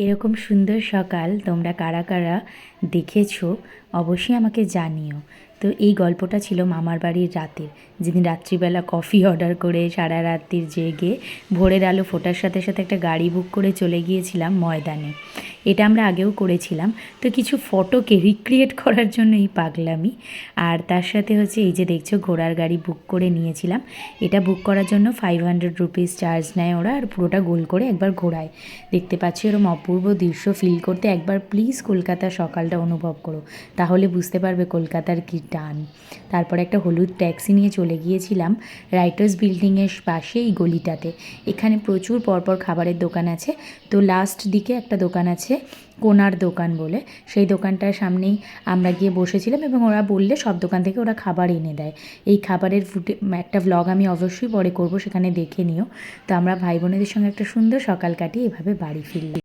এরকম সুন্দর সকাল তোমরা কারা কারা দেখেছো অবশ্যই আমাকে জানিও। তো এই গল্পটা ছিল মামার বাড়ির রাতের, যেদিন রাত্রিবেলা কফি অর্ডার করে সারা রাত্রির জেগে ভোরের আলো ফোটার সাথে সাথে একটা গাড়ি বুক করে চলে গিয়েছিলাম ময়দানে। এটা আমরা আগেও করেছিলাম, তো কিছু ফটোকে রিক্রিয়েট করার জন্য এই পাগলামি। আর তার সাথে হচ্ছে এই যে দেখছো ঘোড়ার গাড়ি বুক করে নিয়েছিলাম। এটা বুক করার জন্য 500 রুপিস চার্জ নেয় ওরা, আর পুরোটা গোল করে একবার ঘোরায়। দেখতে পাচ্ছি এরকম অপূর্ব দৃশ্য ফিল করতে একবার প্লিজ কলকাতার সকালটা অনুভব করো, তাহলে বুঝতে পারবে কলকাতার কী টান। তারপরে একটা হলুদ ট্যাক্সি নিয়ে চলে গিয়েছিলাম রাইটার্স বিল্ডিংয়ের পাশে এই গলিটাতে। এখানে প্রচুর পরপর খাবারের দোকান আছে। তো লাস্ট দিকে একটা দোকান আছে কোনার দোকান বলে, সেই দোকানটার সামনেই আমরা গিয়ে বসেছিলাম এবং ওরা বললে সব দোকান থেকে ওরা খাবার এনে দেয়। এই খাবারের একটা ভ্লগ আমি অবশ্যই পরে করব, সেখানে দেখে নিও। তো আমরা ভাই বোনেদের সঙ্গে একটা সুন্দর সকাল কাটিয়ে এভাবে বাড়ি ফিরলাম।